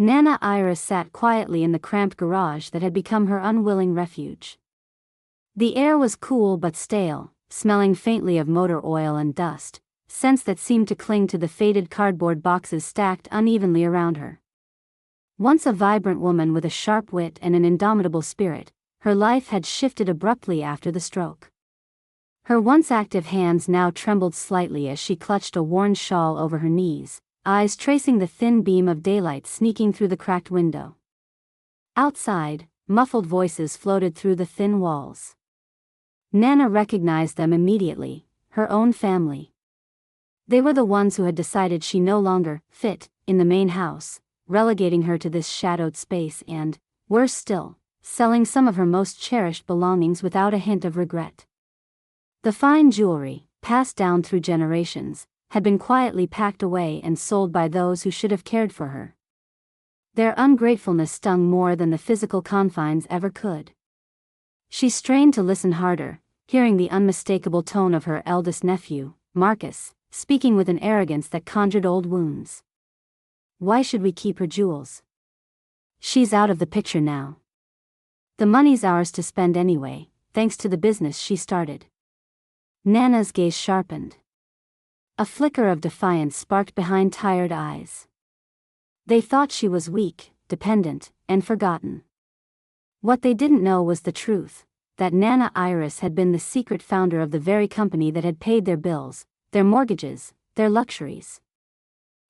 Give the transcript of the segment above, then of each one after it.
Nana Iris sat quietly in the cramped garage that had become her unwilling refuge. The air was cool but stale, smelling faintly of motor oil and dust, scents that seemed to cling to the faded cardboard boxes stacked unevenly around her. Once a vibrant woman with a sharp wit and an indomitable spirit, her life had shifted abruptly after the stroke. Her once active hands now trembled slightly as she clutched a worn shawl over her knees, eyes tracing the thin beam of daylight sneaking through the cracked window. Outside, muffled voices floated through the thin walls. Nana recognized them immediately, her own family. They were the ones who had decided she no longer fit in the main house, relegating her to this shadowed space and, worse still, selling some of her most cherished belongings without a hint of regret. The fine jewelry, passed down through generations, had been quietly packed away and sold by those who should have cared for her. Their ungratefulness stung more than the physical confines ever could. She strained to listen harder, hearing the unmistakable tone of her eldest nephew, Marcus, speaking with an arrogance that conjured old wounds. "Why should we keep her jewels? She's out of the picture now. The money's ours to spend anyway, thanks to the business she started." Nana's gaze sharpened. A flicker of defiance sparked behind tired eyes. They thought she was weak, dependent, and forgotten. What they didn't know was the truth, that Nana Iris had been the secret founder of the very company that had paid their bills, their mortgages, their luxuries.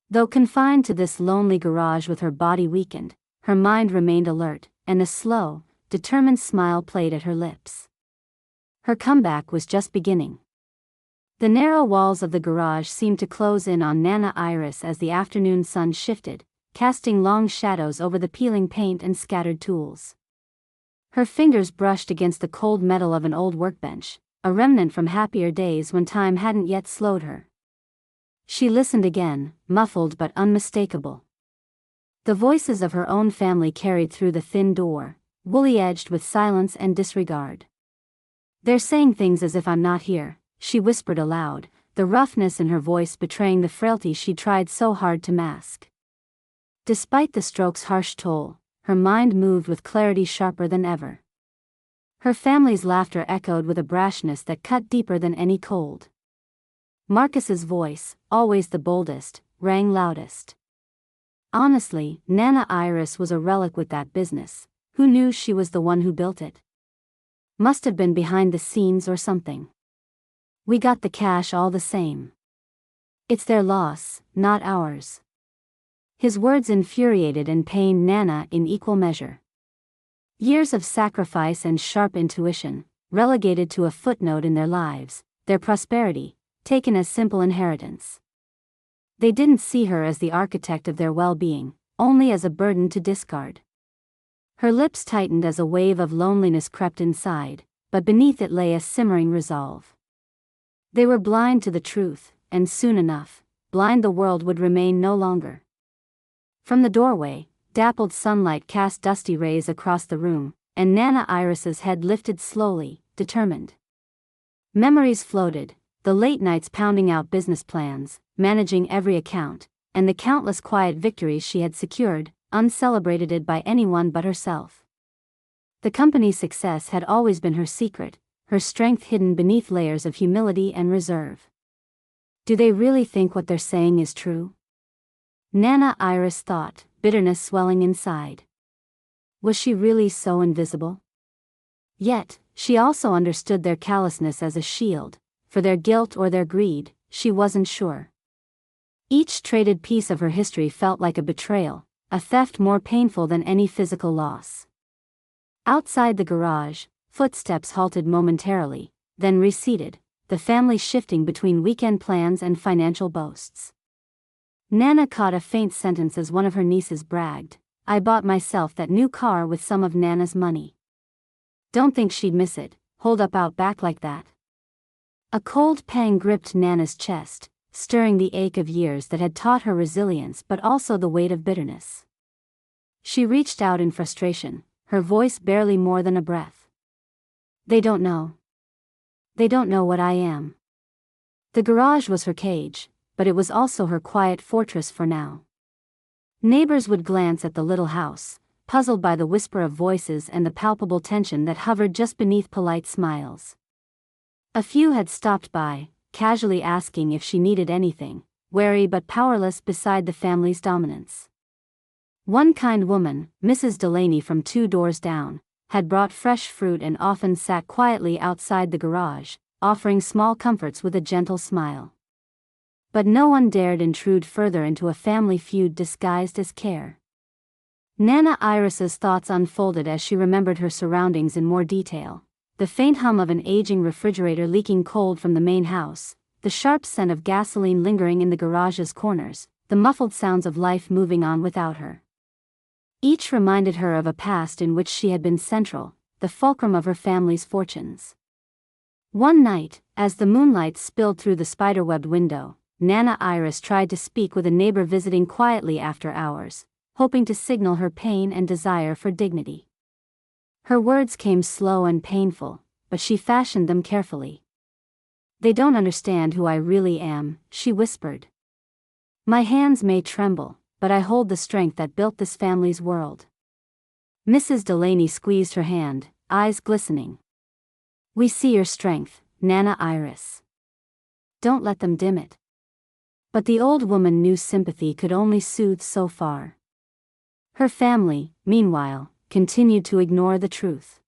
Though confined to this lonely garage with her body weakened, her mind remained alert, and a slow, determined smile played at her lips. Her comeback was just beginning. The narrow walls of the garage seemed to close in on Nana Iris as the afternoon sun shifted, casting long shadows over the peeling paint and scattered tools. Her fingers brushed against the cold metal of an old workbench, a remnant from happier days when time hadn't yet slowed her. She listened again, muffled but unmistakable. The voices of her own family carried through the thin door, woolly-edged with silence and disregard. "They're saying things as if I'm not here," she whispered aloud, the roughness in her voice betraying the frailty she tried so hard to mask. Despite the stroke's harsh toll, her mind moved with clarity sharper than ever. Her family's laughter echoed with a brashness that cut deeper than any cold. Marcus's voice, always the boldest, rang loudest. Honestly, Nana Iris was a relic with that business. Who knew she was the one who built it? Must have been behind the scenes or something. "We got the cash all the same. It's their loss, not ours." His words infuriated and pained Nana in equal measure. Years of sacrifice and sharp intuition, relegated to a footnote in their lives, their prosperity, taken as simple inheritance. They didn't see her as the architect of their well-being, only as a burden to discard. Her lips tightened as a wave of loneliness crept inside, but beneath it lay a simmering resolve. They were blind to the truth, and soon enough, blind the world would remain no longer. From the doorway, dappled sunlight cast dusty rays across the room, and Nana Iris's head lifted slowly, determined. Memories floated, the late nights pounding out business plans, managing every account, and the countless quiet victories she had secured, uncelebrated by anyone but herself. The company's success had always been her secret, her strength hidden beneath layers of humility and reserve. Do they really think what they're saying is true? Nana Iris thought, bitterness swelling inside. Was she really so invisible? Yet, she also understood their callousness as a shield. For their guilt or their greed, she wasn't sure. Each traded piece of her history felt like a betrayal, a theft more painful than any physical loss. Outside the garage, footsteps halted momentarily, then receded, the family shifting between weekend plans and financial boasts. Nana caught a faint sentence as one of her nieces bragged, "I bought myself that new car with some of Nana's money." Don't think she'd miss it, holed up out back like that. A cold pang gripped Nana's chest, stirring the ache of years that had taught her resilience but also the weight of bitterness. She reached out in frustration, her voice barely more than a breath. "They don't know. They don't know what I am." The garage was her cage, but it was also her quiet fortress for now. Neighbors would glance at the little house, puzzled by the whisper of voices and the palpable tension that hovered just beneath polite smiles. A few had stopped by, casually asking if she needed anything, wary but powerless beside the family's dominance. One kind woman, Mrs. Delaney from 2 doors down, had brought fresh fruit and often sat quietly outside the garage, offering small comforts with a gentle smile. But no one dared intrude further into a family feud disguised as care. Nana Iris's thoughts unfolded as she remembered her surroundings in more detail. The faint hum of an aging refrigerator leaking cold from the main house, the sharp scent of gasoline lingering in the garage's corners, the muffled sounds of life moving on without her. Each reminded her of a past in which she had been central, the fulcrum of her family's fortunes. One night, as the moonlight spilled through the spiderwebbed window, Nana Iris tried to speak with a neighbor visiting quietly after hours, hoping to signal her pain and desire for dignity. Her words came slow and painful, but she fashioned them carefully. "They don't understand who I really am," she whispered. "My hands may tremble, but I hold the strength that built this family's world." Mrs. Delaney squeezed her hand, eyes glistening. "We see your strength, Nana Iris. Don't let them dim it." But the old woman knew sympathy could only soothe so far. Her family, meanwhile, continued to ignore the truth.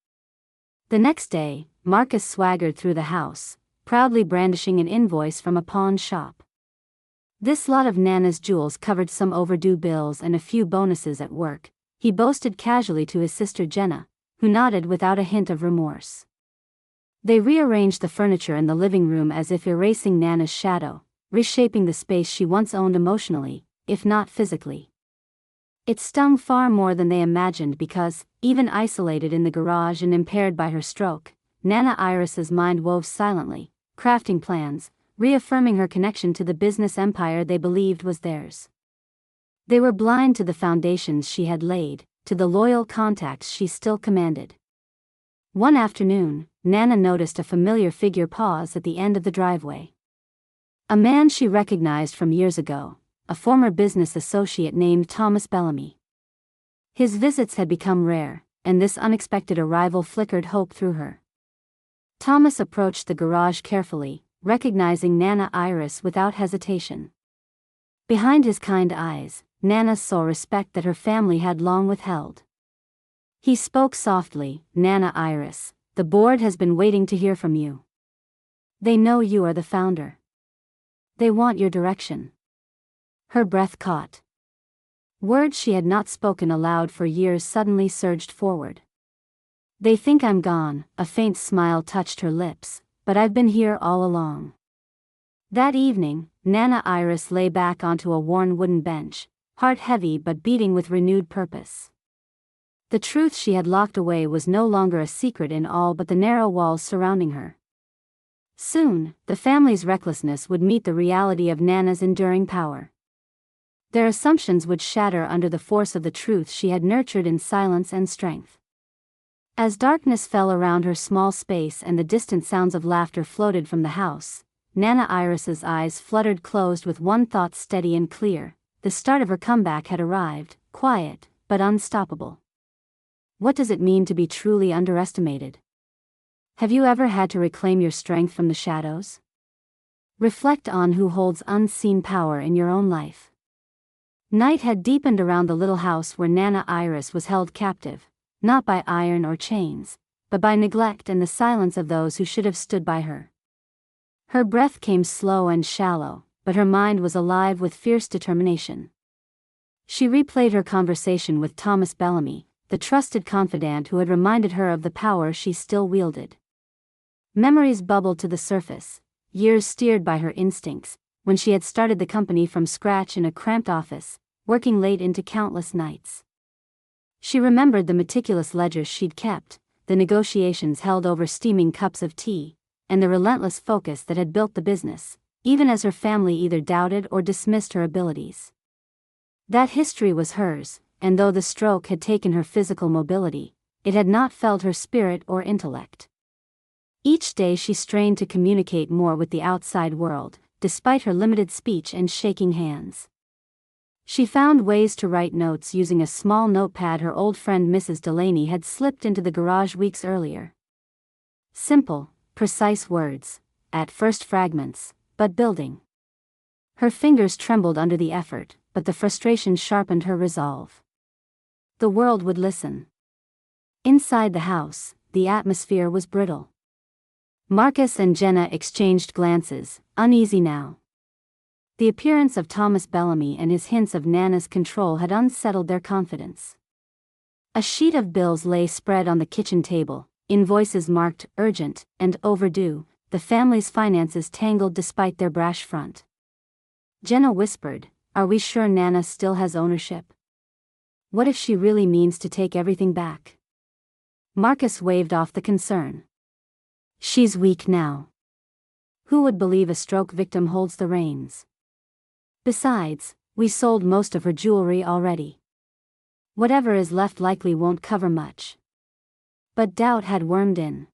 The next day, Marcus swaggered through the house, proudly brandishing an invoice from a pawn shop. This lot of Nana's jewels covered some overdue bills and a few bonuses at work, he boasted casually to his sister Jenna, who nodded without a hint of remorse. They rearranged the furniture in the living room as if erasing Nana's shadow, reshaping the space she once owned emotionally, if not physically. It stung far more than they imagined because, even isolated in the garage and impaired by her stroke, Nana Iris's mind wove silently, crafting plans, reaffirming her connection to the business empire they believed was theirs. They were blind to the foundations she had laid, to the loyal contacts she still commanded. One afternoon, Nana noticed a familiar figure pause at the end of the driveway. A man she recognized from years ago, a former business associate named Thomas Bellamy. His visits had become rare, and this unexpected arrival flickered hope through her. Thomas approached the garage carefully, recognizing Nana Iris without hesitation. Behind his kind eyes, Nana saw respect that her family had long withheld. He spoke softly, "Nana Iris, the board has been waiting to hear from you. They know you are the founder. They want your direction." Her breath caught. Words she had not spoken aloud for years suddenly surged forward. "They think I'm gone," a faint smile touched her lips, "but I've been here all along." That evening, Nana Iris lay back onto a worn wooden bench, heart heavy but beating with renewed purpose. The truth she had locked away was no longer a secret in all but the narrow walls surrounding her. Soon, the family's recklessness would meet the reality of Nana's enduring power. Their assumptions would shatter under the force of the truth she had nurtured in silence and strength. As darkness fell around her small space and the distant sounds of laughter floated from the house, Nana Iris's eyes fluttered closed with one thought steady and clear: the start of her comeback had arrived, quiet, but unstoppable. What does it mean to be truly underestimated? Have you ever had to reclaim your strength from the shadows? Reflect on who holds unseen power in your own life. Night had deepened around the little house where Nana Iris was held captive, not by iron or chains, but by neglect and the silence of those who should have stood by her. Her breath came slow and shallow, but her mind was alive with fierce determination. She replayed her conversation with Thomas Bellamy, the trusted confidant who had reminded her of the power she still wielded. Memories bubbled to the surface, years steered by her instincts, when she had started the company from scratch in a cramped office, working late into countless nights. She remembered the meticulous ledgers she'd kept, the negotiations held over steaming cups of tea, and the relentless focus that had built the business, even as her family either doubted or dismissed her abilities. That history was hers, and though the stroke had taken her physical mobility, it had not felled her spirit or intellect. Each day she strained to communicate more with the outside world, despite her limited speech and shaking hands. She found ways to write notes using a small notepad her old friend Mrs. Delaney had slipped into the garage weeks earlier. Simple, precise words, at first fragments, but building. Her fingers trembled under the effort, but the frustration sharpened her resolve. The world would listen. Inside the house, the atmosphere was brittle. Marcus and Jenna exchanged glances, uneasy now. The appearance of Thomas Bellamy and his hints of Nana's control had unsettled their confidence. A sheet of bills lay spread on the kitchen table, invoices marked urgent and overdue, the family's finances tangled despite their brash front. Jenna whispered, "Are we sure Nana still has ownership? What if she really means to take everything back?" Marcus waved off the concern. "She's weak now. Who would believe a stroke victim holds the reins? Besides, we sold most of her jewelry already. Whatever is left likely won't cover much." But doubt had wormed in.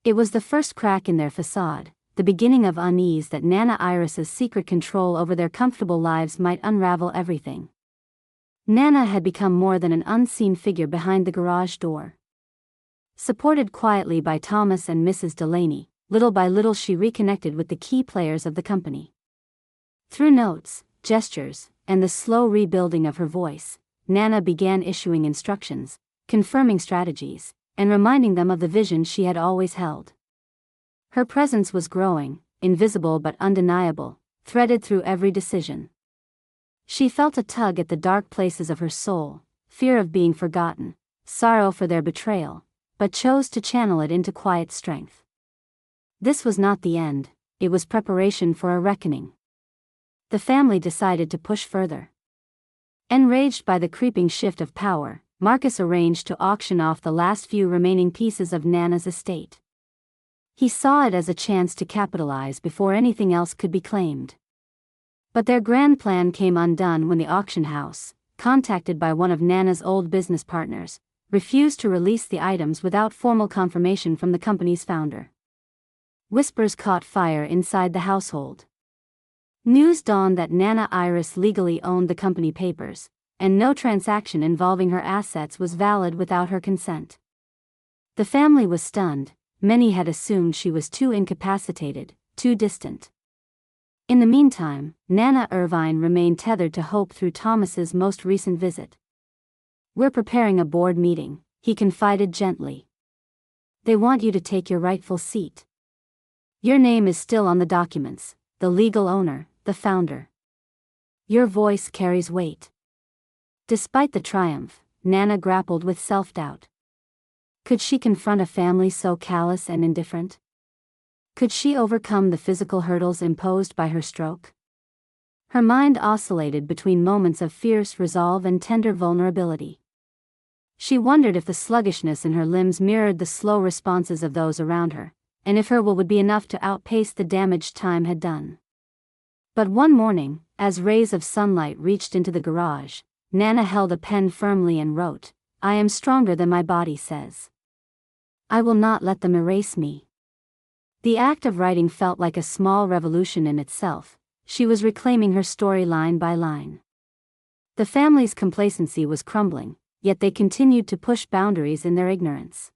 It was the first crack in their facade, the beginning of unease that Nana Iris's secret control over their comfortable lives might unravel everything. Nana had become more than an unseen figure behind the garage door. Supported quietly by Thomas and Mrs. Delaney, little by little she reconnected with the key players of the company. Through notes, gestures, and the slow rebuilding of her voice, Nana began issuing instructions, confirming strategies, and reminding them of the vision she had always held. Her presence was growing, invisible but undeniable, threaded through every decision. She felt a tug at the dark places of her soul, fear of being forgotten, sorrow for their betrayal, but chose to channel it into quiet strength. This was not the end, it was preparation for a reckoning. The family decided to push further. Enraged by the creeping shift of power, Marcus arranged to auction off the last few remaining pieces of Nana's estate. He saw it as a chance to capitalize before anything else could be claimed. But their grand plan came undone when the auction house, contacted by one of Nana's old business partners, refused to release the items without formal confirmation from the company's founder. Whispers caught fire inside the household. News dawned that Nana Iris legally owned the company papers, and no transaction involving her assets was valid without her consent. The family was stunned. Many had assumed she was too incapacitated, too distant. In the meantime, Nana Irvine remained tethered to hope through Thomas's most recent visit. "We're preparing a board meeting," he confided gently. "They want you to take your rightful seat. Your name is still on the documents, the legal owner, the founder. Your voice carries weight." Despite the triumph, Nana grappled with self-doubt. Could she confront a family so callous and indifferent? Could she overcome the physical hurdles imposed by her stroke? Her mind oscillated between moments of fierce resolve and tender vulnerability. She wondered if the sluggishness in her limbs mirrored the slow responses of those around her, and if her will would be enough to outpace the damage time had done. But one morning, as rays of sunlight reached into the garage, Nana held a pen firmly and wrote, "I am stronger than my body says. I will not let them erase me." The act of writing felt like a small revolution in itself. She was reclaiming her story line by line. The family's complacency was crumbling, yet they continued to push boundaries in their ignorance.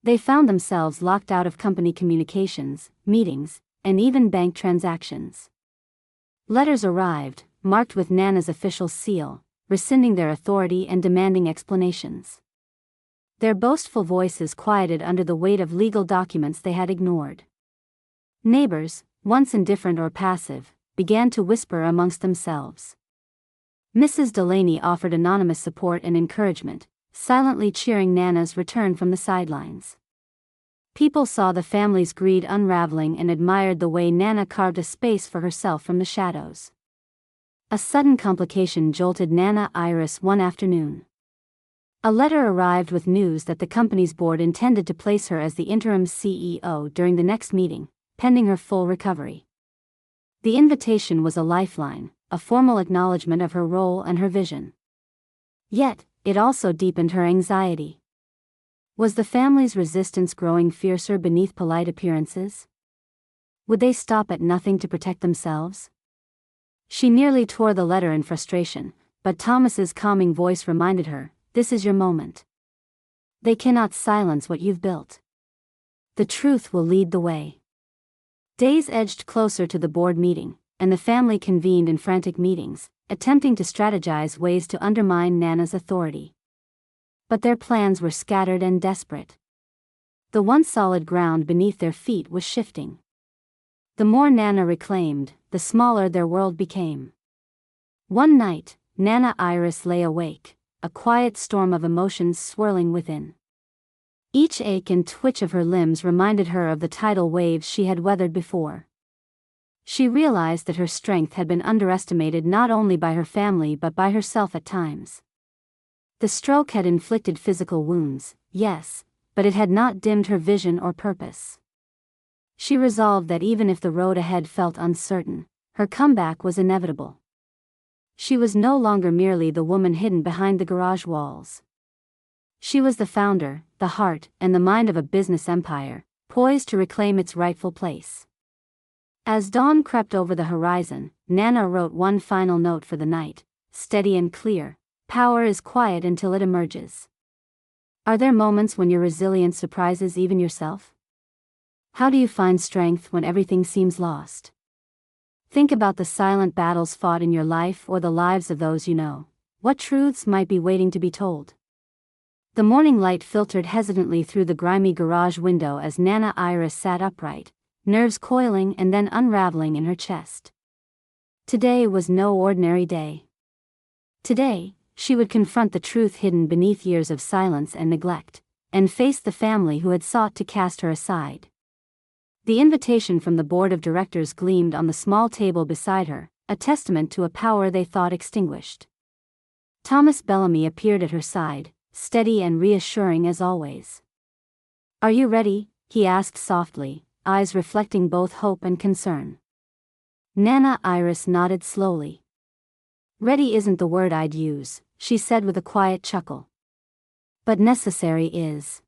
They found themselves locked out of company communications, meetings, and even bank transactions. Letters arrived, marked with Nana's official seal, rescinding their authority and demanding explanations. Their boastful voices quieted under the weight of legal documents they had ignored. Neighbors, once indifferent or passive, began to whisper amongst themselves. Mrs. Delaney offered anonymous support and encouragement, silently cheering Nana's return from the sidelines. People saw the family's greed unraveling and admired the way Nana carved a space for herself from the shadows. A sudden complication jolted Nana Iris one afternoon. A letter arrived with news that the company's board intended to place her as the interim CEO during the next meeting, pending her full recovery. The invitation was a lifeline, a formal acknowledgement of her role and her vision. Yet, it also deepened her anxiety. Was the family's resistance growing fiercer beneath polite appearances? Would they stop at nothing to protect themselves? She nearly tore the letter in frustration, but Thomas's calming voice reminded her, "This is your moment. They cannot silence what you've built. The truth will lead the way." Days edged closer to the board meeting, and the family convened in frantic meetings, attempting to strategize ways to undermine Nana's authority. But their plans were scattered and desperate. The once solid ground beneath their feet was shifting. The more Nana reclaimed, the smaller their world became. One night, Nana Iris lay awake, a quiet storm of emotions swirling within. Each ache and twitch of her limbs reminded her of the tidal waves she had weathered before. She realized that her strength had been underestimated not only by her family but by herself at times. The stroke had inflicted physical wounds, yes, but it had not dimmed her vision or purpose. She resolved that even if the road ahead felt uncertain, her comeback was inevitable. She was no longer merely the woman hidden behind the garage walls. She was the founder, the heart, and the mind of a business empire, poised to reclaim its rightful place. As dawn crept over the horizon, Nana wrote one final note for the night, steady and clear: "Power is quiet until it emerges." Are there moments when your resilience surprises even yourself? How do you find strength when everything seems lost? Think about the silent battles fought in your life or the lives of those you know. What truths might be waiting to be told? The morning light filtered hesitantly through the grimy garage window as Nana Iris sat upright, nerves coiling and then unraveling in her chest. Today was no ordinary day. Today, she would confront the truth hidden beneath years of silence and neglect, and face the family who had sought to cast her aside. The invitation from the board of directors gleamed on the small table beside her, a testament to a power they thought extinguished. Thomas Bellamy appeared at her side, steady and reassuring as always. "Are you ready?" he asked softly, eyes reflecting both hope and concern. Nana Iris nodded slowly. "Ready isn't the word I'd use," she said with a quiet chuckle. "But necessary is."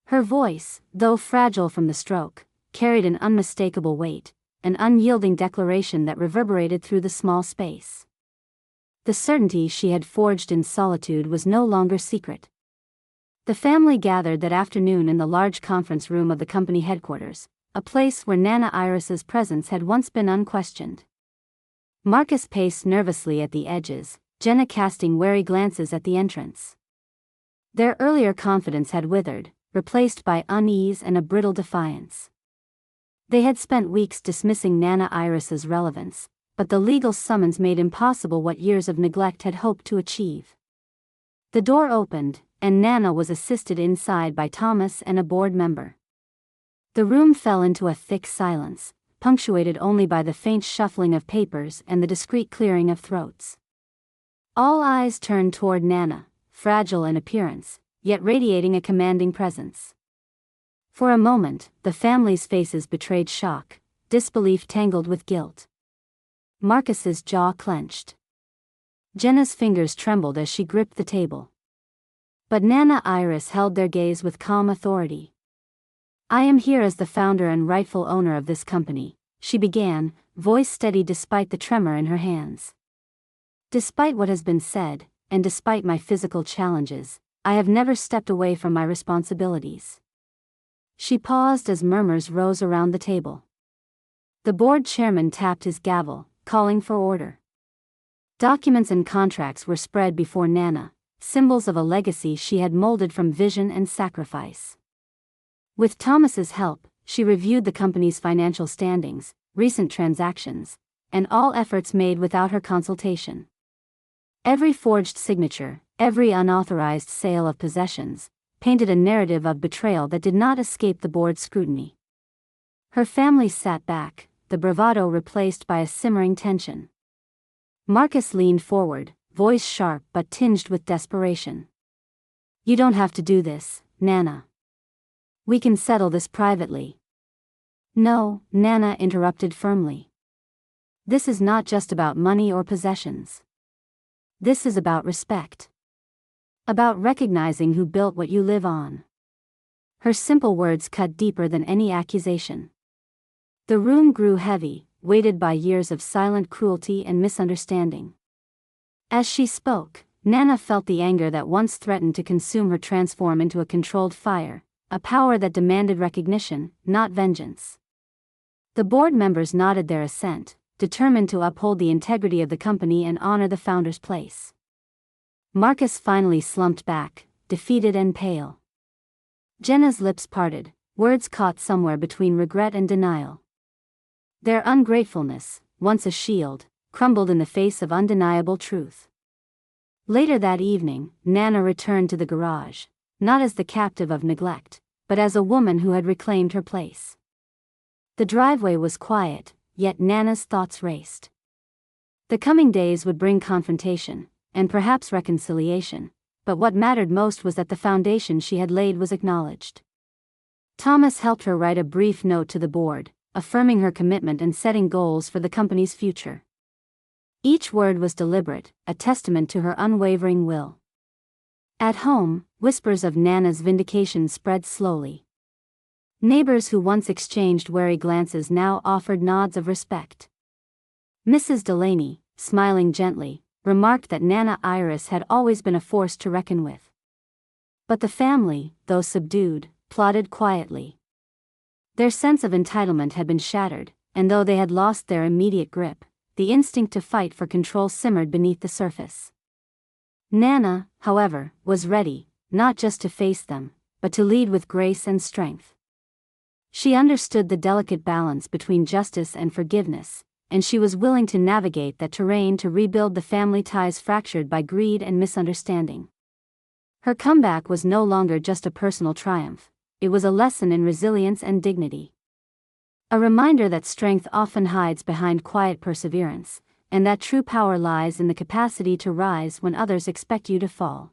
Her voice, though fragile from the stroke, carried an unmistakable weight, an unyielding declaration that reverberated through the small space. The certainty she had forged in solitude was no longer secret. The family gathered that afternoon in the large conference room of the company headquarters, a place where Nana Iris's presence had once been unquestioned. Marcus paced nervously at the edges, Jenna casting wary glances at the entrance. Their earlier confidence had withered, replaced by unease and a brittle defiance. They had spent weeks dismissing Nana Iris's relevance, but the legal summons made impossible what years of neglect had hoped to achieve. The door opened, and Nana was assisted inside by Thomas and a board member. The room fell into a thick silence, punctuated only by the faint shuffling of papers and the discreet clearing of throats. All eyes turned toward Nana, fragile in appearance, yet radiating a commanding presence. For a moment, the family's faces betrayed shock, disbelief tangled with guilt. Marcus's jaw clenched. Jenna's fingers trembled as she gripped the table. But Nana Iris held their gaze with calm authority. "I am here as the founder and rightful owner of this company," she began, voice steady despite the tremor in her hands. "Despite what has been said, and despite my physical challenges, I have never stepped away from my responsibilities." She paused as murmurs rose around the table. The board chairman tapped his gavel, calling for order. Documents and contracts were spread before Nana, symbols of a legacy she had molded from vision and sacrifice. With Thomas's help, she reviewed the company's financial standings, recent transactions, and all efforts made without her consultation. Every forged signature, every unauthorized sale of possessions, painted a narrative of betrayal that did not escape the board's scrutiny. Her family sat back, the bravado replaced by a simmering tension. Marcus leaned forward, voice sharp but tinged with desperation. "You don't have to do this, Nana. We can settle this privately." "No," Nana interrupted firmly. "This is not just about money or possessions. This is about respect. About recognizing who built what you live on." Her simple words cut deeper than any accusation. The room grew heavy, weighted by years of silent cruelty and misunderstanding. As she spoke, Nana felt the anger that once threatened to consume her transform into a controlled fire, a power that demanded recognition, not vengeance. The board members nodded their assent, determined to uphold the integrity of the company and honor the founder's place. Marcus finally slumped back, defeated and pale. Jenna's lips parted, words caught somewhere between regret and denial. Their ungratefulness, once a shield, crumbled in the face of undeniable truth. Later that evening, Nana returned to the garage, not as the captive of neglect, but as a woman who had reclaimed her place. The driveway was quiet, yet Nana's thoughts raced. The coming days would bring confrontation, and perhaps reconciliation, but what mattered most was that the foundation she had laid was acknowledged. Thomas helped her write a brief note to the board, affirming her commitment and setting goals for the company's future. Each word was deliberate, a testament to her unwavering will. At home, whispers of Nana's vindication spread slowly. Neighbors who once exchanged wary glances now offered nods of respect. Mrs. Delaney, smiling gently, remarked that Nana Iris had always been a force to reckon with. But the family, though subdued, plotted quietly. Their sense of entitlement had been shattered, and though they had lost their immediate grip, the instinct to fight for control simmered beneath the surface. Nana, however, was ready, not just to face them, but to lead with grace and strength. She understood the delicate balance between justice and forgiveness, and she was willing to navigate that terrain to rebuild the family ties fractured by greed and misunderstanding. Her comeback was no longer just a personal triumph, it was a lesson in resilience and dignity. A reminder that strength often hides behind quiet perseverance, and that true power lies in the capacity to rise when others expect you to fall.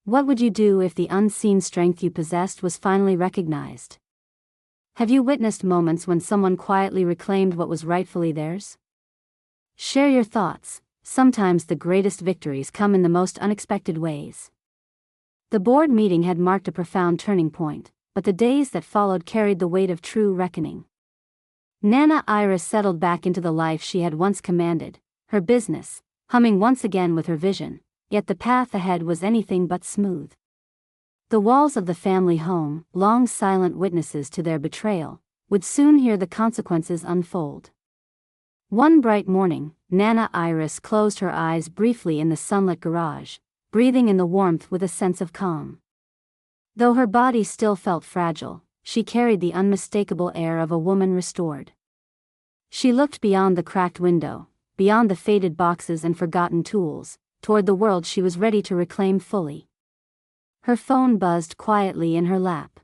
What would you do if the unseen strength you possessed was finally recognized? Have you witnessed moments when someone quietly reclaimed what was rightfully theirs? Share your thoughts. Sometimes the greatest victories come in the most unexpected ways. The board meeting had marked a profound turning point, but the days that followed carried the weight of true reckoning. Nana Iris settled back into the life she had once commanded, her business, humming once again with her vision, yet the path ahead was anything but smooth. The walls of the family home, long silent witnesses to their betrayal, would soon hear the consequences unfold. One bright morning, Nana Iris closed her eyes briefly in the sunlit garage, breathing in the warmth with a sense of calm. Though her body still felt fragile, she carried the unmistakable air of a woman restored. She looked beyond the cracked window, beyond the faded boxes and forgotten tools, toward the world she was ready to reclaim fully. Her phone buzzed quietly in her lap.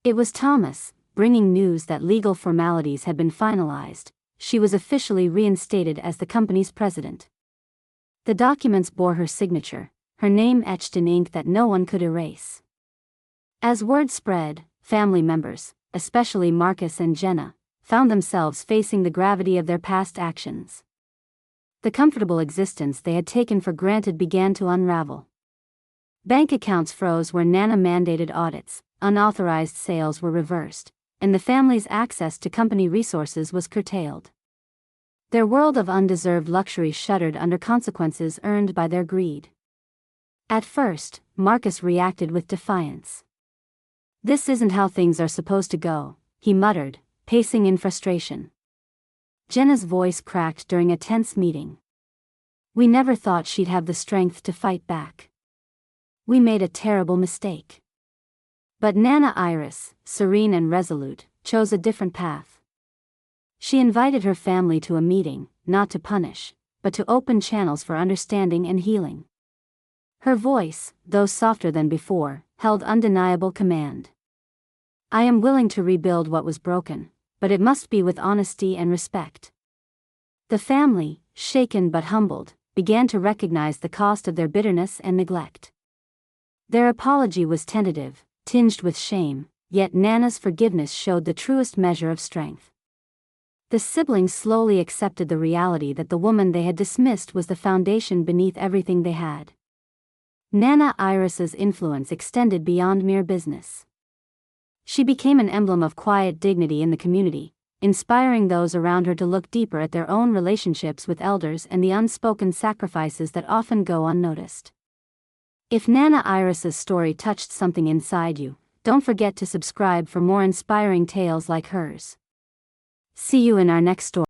It was Thomas, bringing news that legal formalities had been finalized. She was officially reinstated as the company's president. The documents bore her signature, her name etched in ink that no one could erase. As word spread, family members, especially Marcus and Jenna, found themselves facing the gravity of their past actions. The comfortable existence they had taken for granted began to unravel. Bank accounts froze where Nana mandated audits, unauthorized sales were reversed, and the family's access to company resources was curtailed. Their world of undeserved luxury shuddered under consequences earned by their greed. At first, Marcus reacted with defiance. "This isn't how things are supposed to go," he muttered, pacing in frustration. Jenna's voice cracked during a tense meeting. "We never thought she'd have the strength to fight back. We made a terrible mistake." But Nana Iris, serene and resolute, chose a different path. She invited her family to a meeting, not to punish, but to open channels for understanding and healing. Her voice, though softer than before, held undeniable command. "I am willing to rebuild what was broken, but it must be with honesty and respect." The family, shaken but humbled, began to recognize the cost of their bitterness and neglect. Their apology was tentative, tinged with shame, yet Nana's forgiveness showed the truest measure of strength. The siblings slowly accepted the reality that the woman they had dismissed was the foundation beneath everything they had. Nana Iris's influence extended beyond mere business. She became an emblem of quiet dignity in the community, inspiring those around her to look deeper at their own relationships with elders and the unspoken sacrifices that often go unnoticed. If Nana Iris's story touched something inside you, don't forget to subscribe for more inspiring tales like hers. See you in our next story.